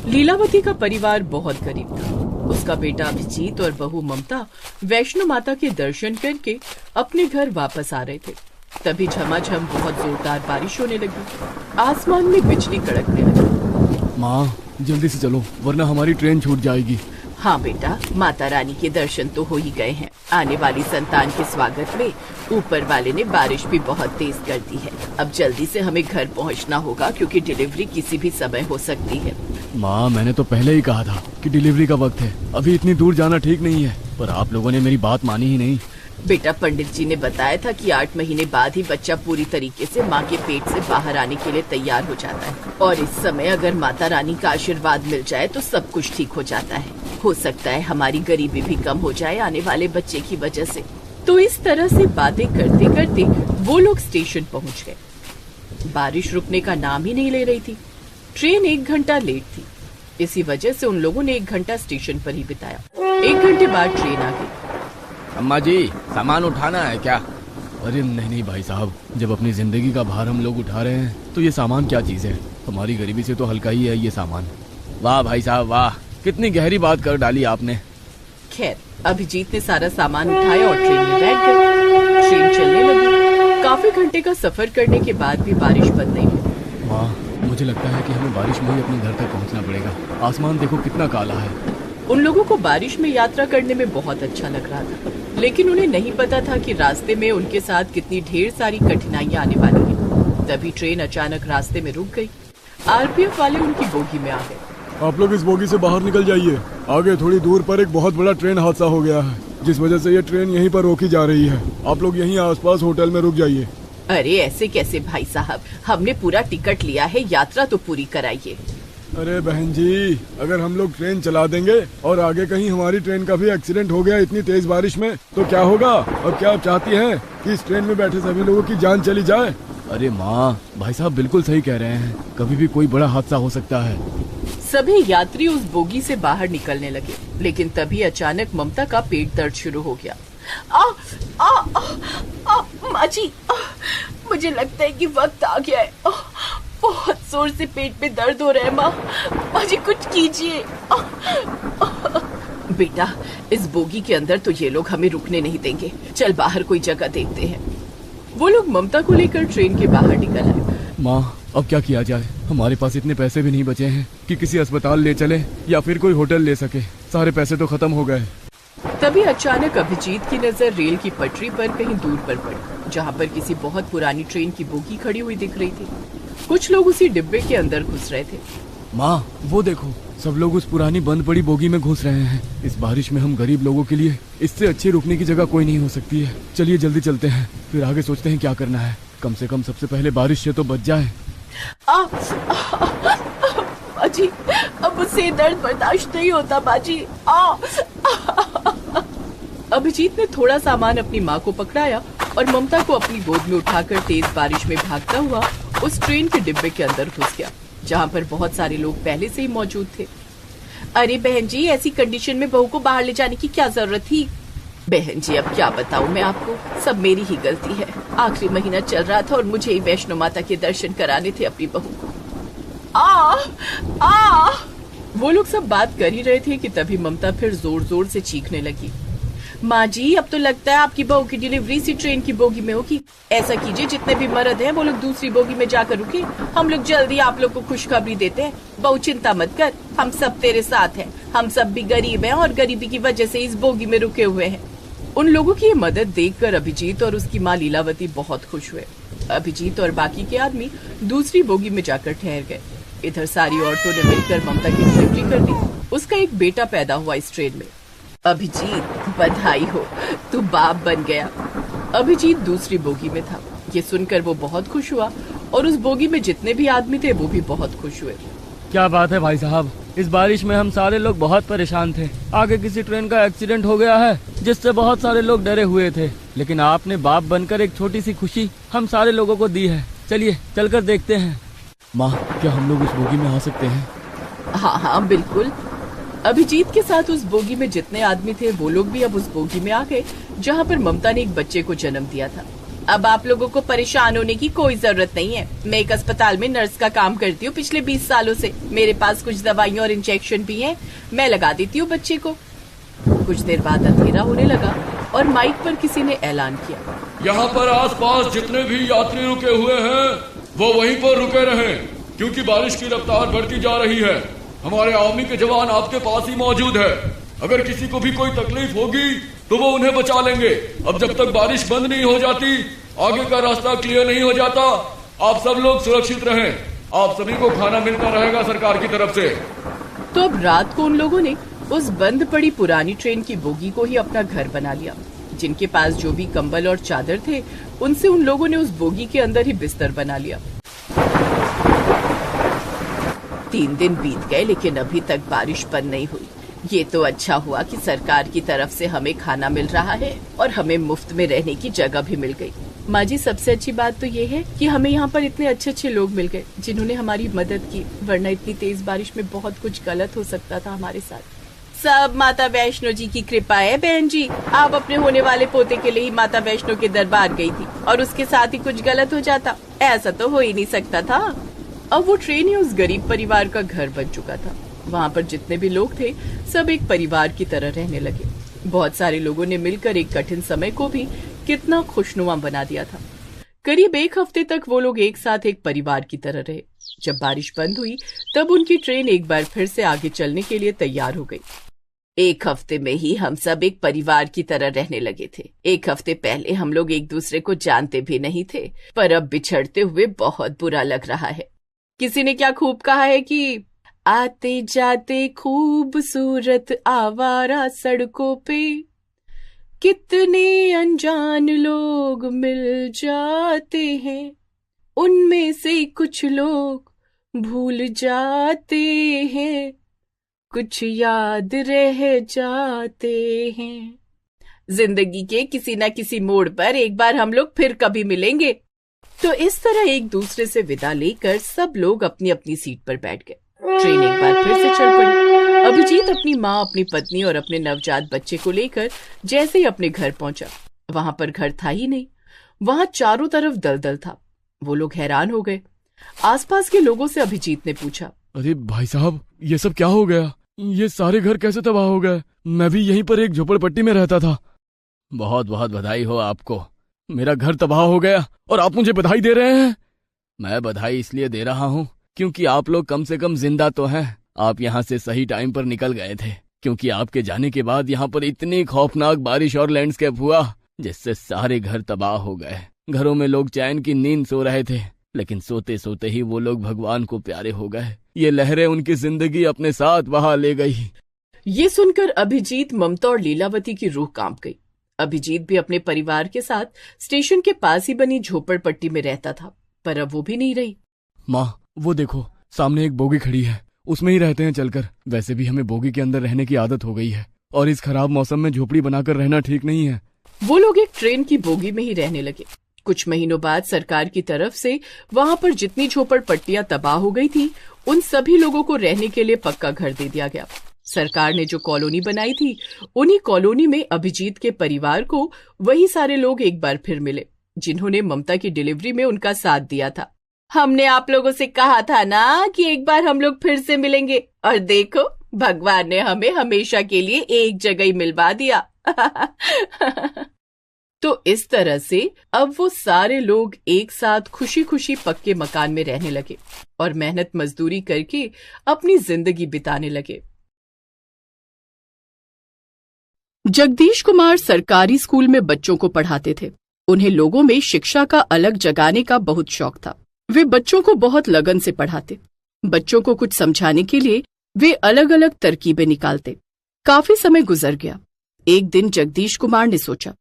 लीलावती का परिवार बहुत गरीब था। उसका बेटा अभिजीत और बहू ममता वैष्णो माता के दर्शन करके अपने घर वापस आ रहे थे। तभी झमाझम बहुत जोरदार बारिश होने लगी। आसमान में बिजली कड़कने लगी। माँ, जल्दी से चलो वरना हमारी ट्रेन छूट जाएगी। हाँ बेटा, माता रानी के दर्शन तो हो ही गए हैं। आने वाली संतान के स्वागत में ऊपर वाले ने बारिश भी बहुत तेज कर दी है। अब जल्दी से हमें घर पहुंचना होगा क्योंकि डिलीवरी किसी भी समय हो सकती है। माँ, मैंने तो पहले ही कहा था कि डिलीवरी का वक्त है, अभी इतनी दूर जाना ठीक नहीं है, पर आप लोगों ने मेरी बात मानी ही नहीं। बेटा, पंडित जी ने बताया था कि 8 महीने बाद ही बच्चा पूरी तरीके से माँ के पेट से बाहर आने के लिए तैयार हो जाता है और इस समय अगर माता रानी का आशीर्वाद मिल जाए तो सब कुछ ठीक हो जाता है। हो सकता है हमारी गरीबी भी कम हो जाए आने वाले बच्चे की वजह से। तो इस तरह से बातें करते करते वो लोग स्टेशन पहुँच गए। बारिश रुकने का नाम ही नहीं ले रही थी। ट्रेन 1 घंटा लेट थी। इसी वजह से उन लोगों ने 1 घंटा स्टेशन पर ही बिताया। 1 घंटे बाद ट्रेन आ गई। अम्मा जी, सामान उठाना है क्या? अरे नहीं भाई साहब, जब अपनी जिंदगी का भार हम लोग उठा रहे हैं तो ये सामान क्या चीज है। हमारी गरीबी से तो हल्का ही है ये सामान। वाह भाई साहब वाह, कितनी गहरी बात कर डाली आपने। खैर, अभिजीत ने सारा सामान उठाया और ट्रेन में बैठ गए। ट्रेन चलने लगी। काफी घंटे का सफर करने के बाद भी बारिश बंद नहीं हुई। माँ, मुझे लगता है कि हमें बारिश में ही अपने घर तक पहुँचना पड़ेगा। आसमान देखो कितना काला है। उन लोगों को बारिश में यात्रा करने में बहुत अच्छा लग रहा था, लेकिन उन्हें नहीं पता था कि रास्ते में उनके साथ कितनी ढेर सारी कठिनाइयां आने वाली हैं। तभी ट्रेन अचानक रास्ते में रुक गई। आरपीएफ वाले उनकी बोगी में आ गए। आप लोग इस बोगी से बाहर निकल जाइए। आगे थोड़ी दूर पर एक बहुत बड़ा ट्रेन हादसा हो गया है, जिस वजह से ये ट्रेन यहीं पर रोकी जा रही है। आप लोग यहीं आसपास होटल में रुक जाइए। अरे ऐसे कैसे भाई साहब, हमने पूरा टिकट लिया है, यात्रा तो पूरी कराइए। अरे बहन जी, अगर हम लोग ट्रेन चला देंगे और आगे कहीं हमारी ट्रेन का भी एक्सीडेंट हो गया इतनी तेज बारिश में तो क्या होगा? और क्या आप चाहती हैं कि इस ट्रेन में बैठे सभी लोगों की जान चली जाए? अरे माँ, भाई साहब बिल्कुल सही कह रहे हैं, कभी भी कोई बड़ा हादसा हो सकता है। सभी यात्री उस बोगी से बाहर निकलने लगे, लेकिन तभी अचानक ममता का पेट दर्द शुरू हो गया। माँ जी, मुझे लगता है कि वक्त आ गया है। बहुत जोर से पेट में दर्द हो रहा है। माँ जी कुछ कीजिए। बेटा, इस बोगी के अंदर तो ये लोग हमें रुकने नहीं देंगे। चल बाहर कोई जगह देखते हैं। वो लोग ममता को लेकर ट्रेन के बाहर निकल आए। माँ, अब क्या किया जाए? हमारे पास इतने पैसे भी नहीं बचे हैं कि किसी अस्पताल ले चले या फिर कोई होटल ले सके। सारे पैसे तो खत्म हो गए। तभी अचानक अभिजीत की नजर रेल की पटरी पर कहीं दूर पर पड़ी, जहाँ पर किसी बहुत पुरानी ट्रेन की बोगी खड़ी हुई दिख रही थी। कुछ लोग उसी डिब्बे के अंदर घुस रहे थे। माँ, वो देखो, सब लोग उस पुरानी बंद पड़ी बोगी में घुस रहे हैं। इस बारिश में हम गरीब लोगों के लिए इससे अच्छी रुकने की जगह कोई नहीं हो सकती है। चलिए जल्दी चलते हैं, फिर आगे सोचते हैं क्या करना है। कम से कम सबसे पहले बारिश से तो बच जाए। बाजी, अब मुझसे दर्द बर्दाश्त नहीं होता बाजी। अभिजीत ने थोड़ा सामान अपनी माँ को पकड़ाया और ममता को अपनी गोद में उठाकर तेज बारिश में भागता हुआ उस ट्रेन के डिब्बे के अंदर घुस गया, जहाँ पर बहुत सारे लोग पहले से ही मौजूद थे। अरे बहन जी, ऐसी कंडीशन में बहू को बाहर ले जाने की क्या जरूरत थी? बहन जी, अब क्या बताऊं मैं आपको, सब मेरी ही गलती है। आखिरी महीना चल रहा था और मुझे ही वैष्णो माता के दर्शन कराने थे अपनी बहू को। वो लोग सब बात कर ही रहे थे कि तभी ममता फिर जोर जोर से चीखने लगी। माँ जी, अब तो लगता है आपकी बहू की डिलीवरी इसी ट्रेन की बोगी में होगी। ऐसा कीजिए, जितने भी मर्द हैं वो लोग दूसरी बोगी में जाकर रुके। हम लोग जल्दी आप लोग को खुशखबरी देते हैं। बहू चिंता मत कर, हम सब तेरे साथ हैं। हम सब भी गरीब हैं और गरीबी की वजह से इस बोगी में रुके हुए हैं। उन लोगों की ये मदद देखकर अभिजीत और उसकी माँ लीलावती बहुत खुश हुए। अभिजीत और बाकी के आदमी दूसरी बोगी में जाकर ठहर गए। इधर सारी औरतों ने मिलकर ममता की डिलीवरी कर दी। उसका एक बेटा पैदा हुआ इस ट्रेन में। अभिजीत, बधाई हो, तू बाप बन गया। अभिजीत दूसरी बोगी में था। ये सुनकर वो बहुत खुश हुआ और उस बोगी में जितने भी आदमी थे वो भी बहुत खुश हुए। क्या बात है भाई साहब, इस बारिश में हम सारे लोग बहुत परेशान थे। आगे किसी ट्रेन का एक्सीडेंट हो गया है जिससे बहुत सारे लोग डरे हुए थे, लेकिन आपने बाप बनकर एक छोटी सी खुशी हम सारे लोगों को दी है। चलिए चलकर देखते हैं। माँ, क्या हम लोग उस बोगी में आ सकते हैं? हाँ बिल्कुल। अभिजीत के साथ उस बोगी में जितने आदमी थे वो लोग भी अब उस बोगी में आ गए जहाँ पर ममता ने एक बच्चे को जन्म दिया था। अब आप लोगों को परेशान होने की कोई जरूरत नहीं है। मैं एक अस्पताल में नर्स का काम करती हूँ पिछले 20 सालों से। मेरे पास कुछ दवाइयाँ और इंजेक्शन भी हैं। मैं लगा देती हूँ बच्चे को। कुछ देर बाद अंधेरा होने लगा और माइक पर किसी ने ऐलान किया, यहाँ पर आसपास जितने भी यात्री रुके हुए हैं वो वहीं पर रुके रहें, क्योंकि बारिश की रफ्तार बढ़ती जा रही है। हमारे आर्मी के जवान आपके पास ही मौजूद है। अगर किसी को भी कोई तकलीफ होगी तो वो उन्हें बचा लेंगे। अब जब तक बारिश बंद नहीं हो जाती, आगे का रास्ता क्लियर नहीं हो जाता, आप सब लोग सुरक्षित रहें। आप सभी को खाना मिलता रहेगा सरकार की तरफ से। तो अब रात को उन लोगों ने उस बंद पड़ी पुरानी ट्रेन की बोगी को ही अपना घर बना लिया। जिनके पास जो भी कंबल और चादर थे, उनसे उन लोगों ने उस बोगी के अंदर ही बिस्तर बना लिया। 3 दिन बीत गए लेकिन अभी तक बारिश बंद नहीं हुई। ये तो अच्छा हुआ कि सरकार की तरफ से हमें खाना मिल रहा है और हमें मुफ्त में रहने की जगह भी मिल गई। माँ जी, सबसे अच्छी बात तो ये है कि हमें यहाँ पर इतने अच्छे अच्छे लोग मिल गए जिन्होंने हमारी मदद की, वरना इतनी तेज बारिश में बहुत कुछ गलत हो सकता था हमारे साथ। सब माता वैष्णो जी की कृपा है बहन जी। आप अपने होने वाले पोते के लिए ही माता वैष्णो के दरबार गई थी और उसके साथ ही कुछ गलत हो जाता, ऐसा तो हो ही नहीं सकता था। अब वो ट्रेन ही उस गरीब परिवार का घर बन चुका था। वहाँ पर जितने भी लोग थे सब एक परिवार की तरह रहने लगे। बहुत सारे लोगों ने मिलकर एक कठिन समय को भी कितना खुशनुमा बना दिया था। करीब 1 हफ्ते तक वो लोग एक साथ एक परिवार की तरह रहे। जब बारिश बंद हुई तब उनकी ट्रेन एक बार फिर से आगे चलने के लिए तैयार हो गई। 1 हफ्ते में ही हम सब एक परिवार की तरह रहने लगे थे। 1 हफ्ते पहले हम लोग एक दूसरे को जानते भी नहीं थे, पर अब बिछड़ते हुए बहुत बुरा लग रहा है। किसी ने क्या खूब कहा है कि आते जाते खूबसूरत आवारा सड़कों पे कितने अनजान लोग मिल जाते हैं, उनमें से कुछ लोग भूल जाते हैं, कुछ याद रह जाते हैं। जिंदगी के किसी न किसी मोड़ पर एक बार हम लोग फिर कभी मिलेंगे। तो इस तरह एक दूसरे से विदा लेकर सब लोग अपनी अपनी सीट पर बैठ गए। ट्रेन एक बार फिर से चल पड़ी। अभिजीत अपनी माँ, अपनी पत्नी और अपने नवजात बच्चे को लेकर जैसे ही अपने घर पहुंचा, वहां पर घर था ही नहीं। वहां चारों तरफ दलदल था। वो लोग हैरान हो गए। आसपास के लोगों से अभिजीत ने पूछा, अरे भाई साहब, ये सब क्या हो गया? ये सारे घर कैसे तबाह हो गए? मैं भी यहीं पर एक झोपड़पट्टी में रहता था। बहुत बहुत बधाई हो आपको। मेरा घर तबाह हो गया और आप मुझे बधाई दे रहे हैं? मैं बधाई इसलिए दे रहा हूँ क्योंकि आप लोग कम से कम जिंदा तो हैं। आप यहाँ से सही टाइम पर निकल गए थे, क्योंकि आपके जाने के बाद यहाँ पर इतनी खौफनाक बारिश और लैंडस्केप हुआ जिससे सारे घर तबाह हो गए। घरों में लोग चैन की नींद सो रहे थे, लेकिन सोते सोते ही वो लोग भगवान को प्यारे हो गए। ये लहरें उनकी जिंदगी अपने साथ बहा ले गई। ये सुनकर अभिजीत, ममता और लीलावती की रूह कांप गई। अभिजीत भी अपने परिवार के साथ स्टेशन के पास ही बनी झोपड़पट्टी में रहता था, पर अब वो भी नहीं रही। माँ, वो देखो, सामने एक बोगी खड़ी है। उसमें ही रहते हैं चलकर। वैसे भी हमें बोगी के अंदर रहने की आदत हो गई है और इस खराब मौसम में झोपड़ी बनाकर रहना ठीक नहीं है। वो लोग एक ट्रेन की बोगी में ही रहने लगे। कुछ महीनों बाद सरकार की तरफ से वहां पर जितनी झोपड़पट्टियां तबाह हो गई थी, उन सभी लोगों को रहने के लिए पक्का घर दे दिया गया। सरकार ने जो कॉलोनी बनाई थी, उन्हीं कॉलोनी में अभिजीत के परिवार को वही सारे लोग एक बार फिर मिले जिन्होंने ममता की डिलीवरी में उनका साथ दिया था। हमने आप लोगों से कहा था ना कि एक बार हम लोग फिर से मिलेंगे, और देखो भगवान ने हमें हमेशा के लिए एक जगह ही मिलवा दिया। तो इस तरह से अब वो सारे लोग एक साथ खुशी खुशी पक्के मकान में रहने लगे और मेहनत मजदूरी करके अपनी जिंदगी बिताने लगे। जगदीश कुमार सरकारी स्कूल में बच्चों को पढ़ाते थे। उन्हें लोगों में शिक्षा का अलग जगाने का बहुत शौक था। वे बच्चों को बहुत लगन से पढ़ाते। बच्चों को कुछ समझाने के लिए वे अलग अलग तरकीबें निकालते। काफी समय गुजर गया। एक दिन जगदीश कुमार ने सोचा,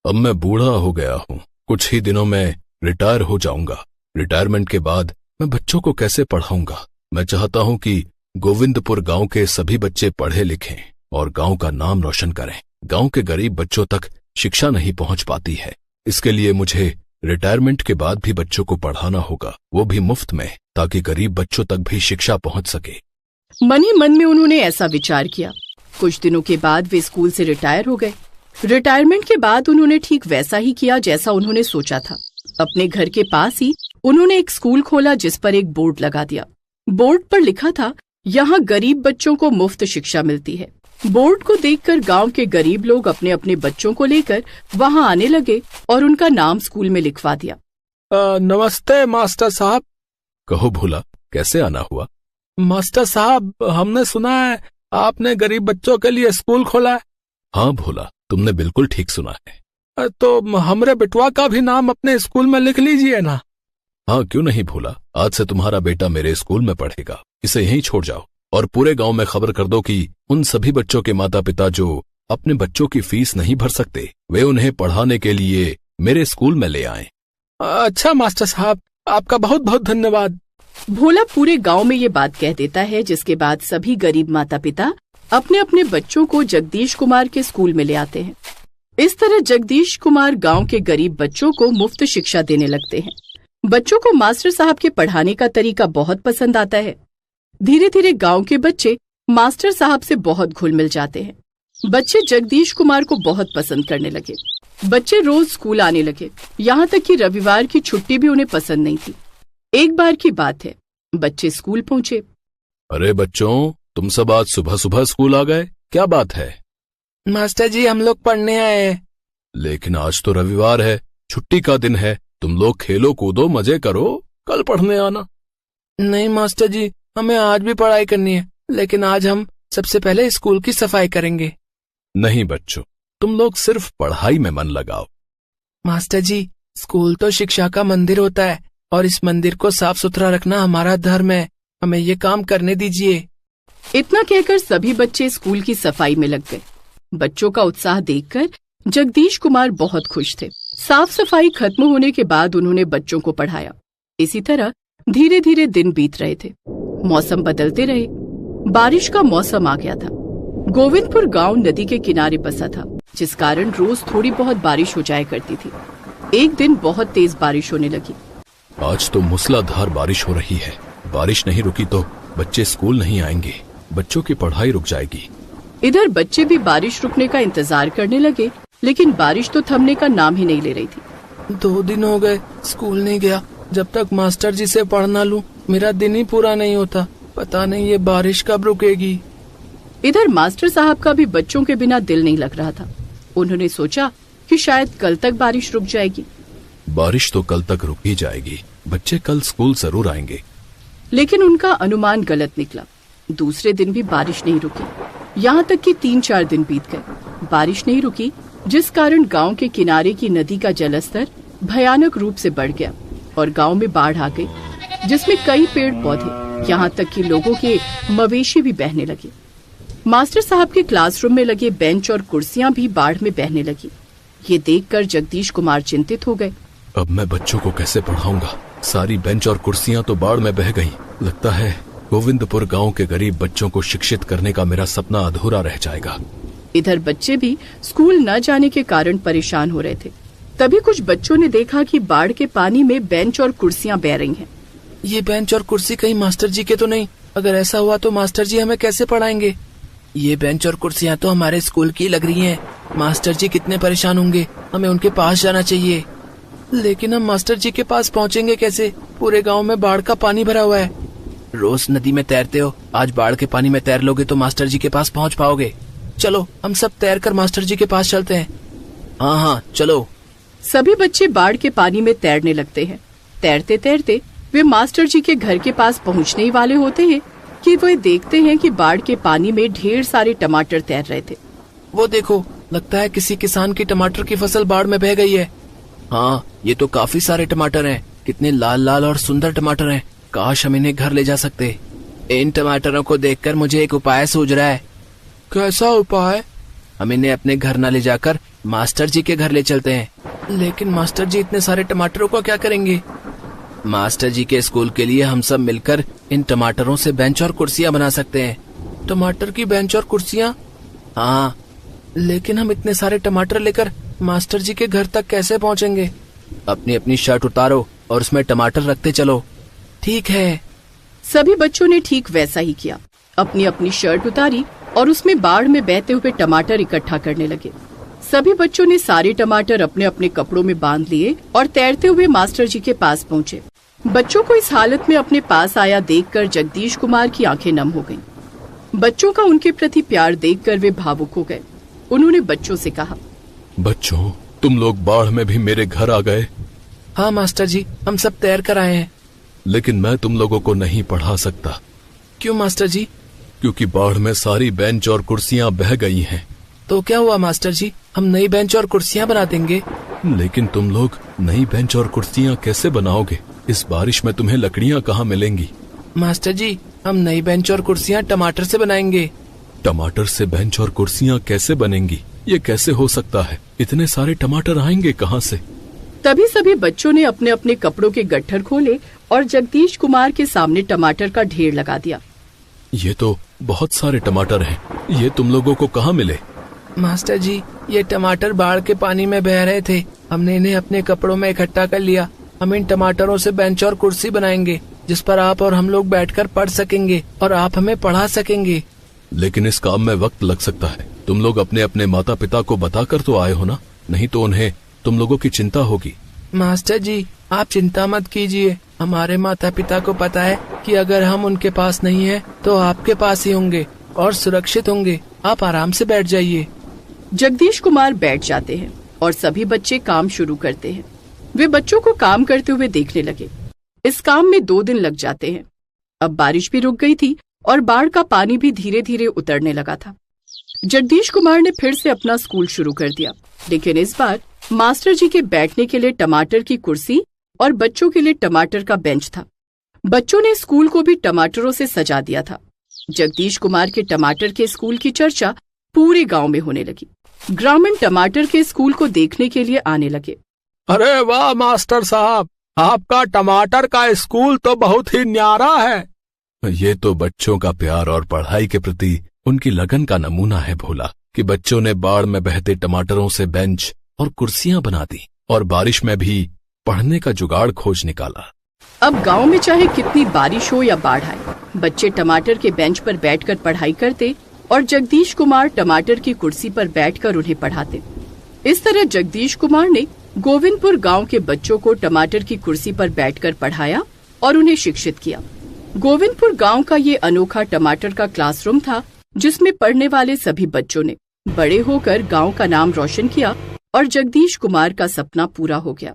अब मैं बूढ़ा हो गया हूँ, कुछ ही दिनों में रिटायर हो जाऊंगा। रिटायरमेंट के बाद मैं बच्चों को कैसे पढ़ाऊंगा? मैं चाहता हूँ कि गोविंदपुर गांव के सभी बच्चे पढ़े लिखें और गांव का नाम रोशन करें। गांव के गरीब बच्चों तक शिक्षा नहीं पहुंच पाती है। इसके लिए मुझे रिटायरमेंट के बाद भी बच्चों को पढ़ाना होगा, वो भी मुफ्त में, ताकि गरीब बच्चों तक भी शिक्षा पहुंच सके। मन ही मन में उन्होंने ऐसा विचार किया। कुछ दिनों के बाद वे स्कूल से रिटायर हो गए। रिटायरमेंट के बाद उन्होंने ठीक वैसा ही किया जैसा उन्होंने सोचा था। अपने घर के पास ही उन्होंने एक स्कूल खोला जिस पर एक बोर्ड लगा दिया। बोर्ड पर लिखा था, यहाँ गरीब बच्चों को मुफ्त शिक्षा मिलती है। बोर्ड को देखकर गांव के गरीब लोग अपने अपने बच्चों को लेकर वहां आने लगे और उनका नाम स्कूल में लिखवा दिया। नमस्ते मास्टर साहब। कहो भोला, कैसे आना हुआ? मास्टर साहब, हमने सुना है आपने गरीब बच्चों के लिए स्कूल खोला है। हाँ भोला, तुमने बिल्कुल ठीक सुना है। तो हमरे बिटवा का भी नाम अपने स्कूल में लिख लीजिए ना। हाँ, क्यों नहीं भोला, आज से तुम्हारा बेटा मेरे स्कूल में पढ़ेगा। इसे यहीं छोड़ जाओ और पूरे गांव में खबर कर दो कि उन सभी बच्चों के माता पिता जो अपने बच्चों की फीस नहीं भर सकते, वे उन्हें पढ़ाने के लिए मेरे स्कूल में ले आएं। अच्छा मास्टर साहब, आपका बहुत बहुत धन्यवाद। भोला पूरे गांव में ये बात कह देता है, जिसके बाद सभी गरीब माता पिता अपने अपने बच्चों को जगदीश कुमार के स्कूल में ले आते हैं। इस तरह जगदीश कुमार गांव के गरीब बच्चों को मुफ्त शिक्षा देने लगते हैं। बच्चों को मास्टर साहब के पढ़ाने का तरीका बहुत पसंद आता है। धीरे धीरे गांव के बच्चे मास्टर साहब से बहुत घुल मिल जाते हैं। बच्चे जगदीश कुमार को बहुत पसंद करने लगे। बच्चे रोज स्कूल आने लगे, यहाँ तक कि रविवार की छुट्टी भी उन्हें पसंद नहीं थी। एक बार की बात है, बच्चे स्कूल पहुँचे। अरे बच्चों, तुम सब आज सुबह सुबह स्कूल आ गए, क्या बात है? मास्टर जी, हम लोग पढ़ने आए हैं। लेकिन आज तो रविवार है, छुट्टी का दिन है। तुम लोग खेलो कूदो, मजे करो, कल पढ़ने आना। नहीं मास्टर जी, हमें आज भी पढ़ाई करनी है, लेकिन आज हम सबसे पहले स्कूल की सफाई करेंगे। नहीं बच्चों, तुम लोग सिर्फ पढ़ाई में मन लगाओ। मास्टर जी, स्कूल तो शिक्षा का मंदिर होता है और इस मंदिर को साफ सुथरा रखना हमारा धर्म है। हमें ये काम करने दीजिए। इतना कहकर सभी बच्चे स्कूल की सफाई में लग गए। बच्चों का उत्साह देखकर जगदीश कुमार बहुत खुश थे। साफ सफाई खत्म होने के बाद उन्होंने बच्चों को पढ़ाया। इसी तरह धीरे धीरे दिन बीत रहे थे। मौसम बदलते रहे। बारिश का मौसम आ गया था। गोविंदपुर गांव नदी के किनारे बसा था, जिस कारण रोज थोड़ी बहुत बारिश हो जाया करती थी। एक दिन बहुत तेज बारिश होने लगी। आज तो मूसलाधार बारिश हो रही है। बारिश नहीं रुकी तो बच्चे स्कूल नहीं आएंगे, बच्चों की पढ़ाई रुक जाएगी। इधर बच्चे भी बारिश रुकने का इंतजार करने लगे, लेकिन बारिश तो थमने का नाम ही नहीं ले रही थी। 2 दिन हो गए स्कूल नहीं गया। जब तक मास्टर जी से पढ़ ना लूं, मेरा दिन ही पूरा नहीं होता। पता नहीं ये बारिश कब रुकेगी। इधर मास्टर साहब का भी बच्चों के बिना दिल नहीं लग रहा था। उन्होंने सोचा कि शायद कल तक बारिश रुक जाएगी। बारिश तो कल तक रुक ही जाएगी, बच्चे कल स्कूल जरूर आएंगे। लेकिन उनका अनुमान गलत निकला। दूसरे दिन भी बारिश नहीं रुकी। यहाँ तक कि 3-4 दिन बीत गए। बारिश नहीं रुकी, जिस कारण गांव के किनारे की नदी का जलस्तर भयानक रूप से बढ़ गया और गांव में बाढ़ आ गई, जिसमें कई पेड़ पौधे, यहाँ तक कि लोगों के मवेशी भी बहने लगे। मास्टर साहब के क्लासरूम में लगे बेंच और कुर्सियां भी बाढ़ में बहने लगी। ये देखकर जगदीश कुमार चिंतित हो गए। अब मैं बच्चों को कैसे पढ़ाऊंगा? सारी बेंच और कुर्सियां तो बाढ़ में बह गईं। लगता है गोविंदपुर गांव के गरीब बच्चों को शिक्षित करने का मेरा सपना अधूरा रह जाएगा। इधर बच्चे भी स्कूल न जाने के कारण परेशान हो रहे थे। तभी कुछ बच्चों ने देखा कि बाढ़ के पानी में बेंच और कुर्सियां बह रही हैं। ये बेंच और कुर्सी कहीं मास्टर जी के तो नहीं? अगर ऐसा हुआ तो मास्टर जी हमें कैसे पढ़ाएंगे? ये बेंच और कुर्सियां तो हमारे स्कूल की लग रही हैं। मास्टर जी कितने परेशान होंगे, हमें उनके पास जाना चाहिए। लेकिन हम मास्टर जी के पास पहुंचेंगे कैसे? पूरे गांव में बाढ़ का पानी भरा हुआ है। रोज नदी में तैरते हो, आज बाढ़ के पानी में तैर लोगे तो मास्टर जी के पास पहुंच पाओगे। चलो हम सब तैर कर मास्टर जी के पास चलते हैं। हाँ, चलो। सभी बच्चे बाढ़ के पानी में तैरने लगते हैं। तैरते तैरते वे मास्टर जी के घर के पास पहुंचने ही वाले होते हैं कि वे देखते हैं कि बाढ़ के पानी में ढेर सारे टमाटर तैर रहे थे। वो देखो, लगता है किसी किसान की टमाटर की फसल बाढ़ में बह गई है। हाँ, ये तो काफी सारे टमाटर हैं। कितने लाल लाल और सुंदर टमाटर हैं। काश हम इन्हें घर ले जा सकते। इन टमाटरों को देखकर मुझे एक उपाय सूझ रहा है। कैसा उपाय? हम इन्हें अपने घर न ले जाकर मास्टर जी के घर ले चलते हैं। लेकिन मास्टर जी इतने सारे टमाटरों को क्या करेंगे? मास्टर जी के स्कूल के लिए हम सब मिलकर इन टमाटरों से बेंच और कुर्सियां बना सकते हैं। टमाटर की बेंच और कुर्सियां? हाँ, लेकिन हम इतने सारे टमाटर लेकर मास्टर जी के घर तक कैसे पहुंचेंगे? अपनी अपनी शर्ट उतारो और उसमें टमाटर रखते चलो। ठीक है। सभी बच्चों ने ठीक वैसा ही किया। अपनी अपनी शर्ट उतारी और उसमें बाढ़ में बहते हुए टमाटर इकट्ठा करने लगे। सभी बच्चों ने सारे टमाटर अपने अपने कपड़ों में बांध लिए और तैरते हुए मास्टर जी के पास पहुँचे। बच्चों को इस हालत में अपने पास आया देखकर जगदीश कुमार की आंखें नम हो गईं। बच्चों का उनके प्रति प्यार देखकर वे भावुक हो गए। उन्होंने बच्चों से कहा, बच्चों, तुम लोग बाढ़ में भी मेरे घर आ गए। हाँ मास्टर जी, हम सब तैर कर आए हैं। लेकिन मैं तुम लोगों को नहीं पढ़ा सकता। क्यों मास्टर जी? क्योंकि बाढ़ में सारी बेंच और कुर्सियां बह गई हैं। तो क्या हुआ मास्टर जी, हम नई बेंच और कुर्सियां बना देंगे। लेकिन तुम लोग नई बेंच और कुर्सियां कैसे बनाओगे? इस बारिश में तुम्हें लकड़ियां कहाँ मिलेंगी? मास्टर जी, हम नई बेंच और कुर्सियां टमाटर से बनाएंगे। टमाटर से बेंच और कुर्सियां कैसे बनेंगी? ये कैसे हो सकता है? इतने सारे टमाटर आएंगे कहाँ से? तभी सभी बच्चों ने अपने अपने कपड़ों के गट्ठर खोले और जगदीश कुमार के सामने टमाटर का ढेर लगा दिया। ये तो बहुत सारे टमाटर हैं। ये तुम लोगों को कहाँ मिले? मास्टर जी, ये टमाटर बाढ़ के पानी में बह रहे थे। हमने इन्हें अपने कपड़ों में इकट्ठा कर लिया। हम इन टमाटरों से बेंच और कुर्सी बनाएंगे, जिस पर आप और हम लोग बैठकर पढ़ सकेंगे और आप हमें पढ़ा सकेंगे। लेकिन इस काम में वक्त लग सकता है। तुम लोग अपने अपने माता पिता को बताकर तो आए हो ना, नहीं तो उन्हें तुम लोगों की चिंता होगी। मास्टर जी, आप चिंता मत कीजिए। हमारे माता पिता को पता है कि अगर हम उनके पास नहीं है तो आपके पास ही होंगे और सुरक्षित होंगे। आप आराम से बैठ जाइए। जगदीश कुमार बैठ जाते हैं और सभी बच्चे काम शुरू करते हैं। वे बच्चों को काम करते हुए देखने लगे। इस काम में 2 दिन लग जाते हैं। अब बारिश भी रुक गई थी और बाढ़ का पानी भी धीरे धीरे उतरने लगा था। जगदीश कुमार ने फिर से अपना स्कूल शुरू कर दिया, लेकिन इस बार मास्टर जी के बैठने के लिए टमाटर की कुर्सी और बच्चों के लिए टमाटर का बेंच था। बच्चों ने स्कूल को भी टमाटरों से सजा दिया था। जगदीश कुमार के टमाटर के स्कूल की चर्चा पूरे गांव में होने लगी। ग्रामीण टमाटर के स्कूल को देखने के लिए आने लगे। अरे वाह मास्टर साहब, आपका टमाटर का स्कूल तो बहुत ही न्यारा है। ये तो बच्चों का प्यार और पढ़ाई के प्रति उनकी लगन का नमूना है भोला, कि बच्चों ने बाढ़ में बहते टमाटरों से बेंच और कुर्सियां बना दी और बारिश में भी पढ़ने का जुगाड़ खोज निकाला। अब गांव में चाहे कितनी बारिश हो या बाढ़ आए, बच्चे टमाटर के बेंच पर बैठकर पढ़ाई करते और जगदीश कुमार टमाटर की कुर्सी पर बैठकर उन्हें पढ़ाते। इस तरह जगदीश कुमार ने गोविंदपुर गांव के बच्चों को टमाटर की कुर्सी पर बैठकर पढ़ाया और उन्हें शिक्षित किया। गोविंदपुर गांव का ये अनोखा टमाटर का क्लासरूम था, जिसमें पढ़ने वाले सभी बच्चों ने बड़े होकर गांव का नाम रोशन किया और जगदीश कुमार का सपना पूरा हो गया।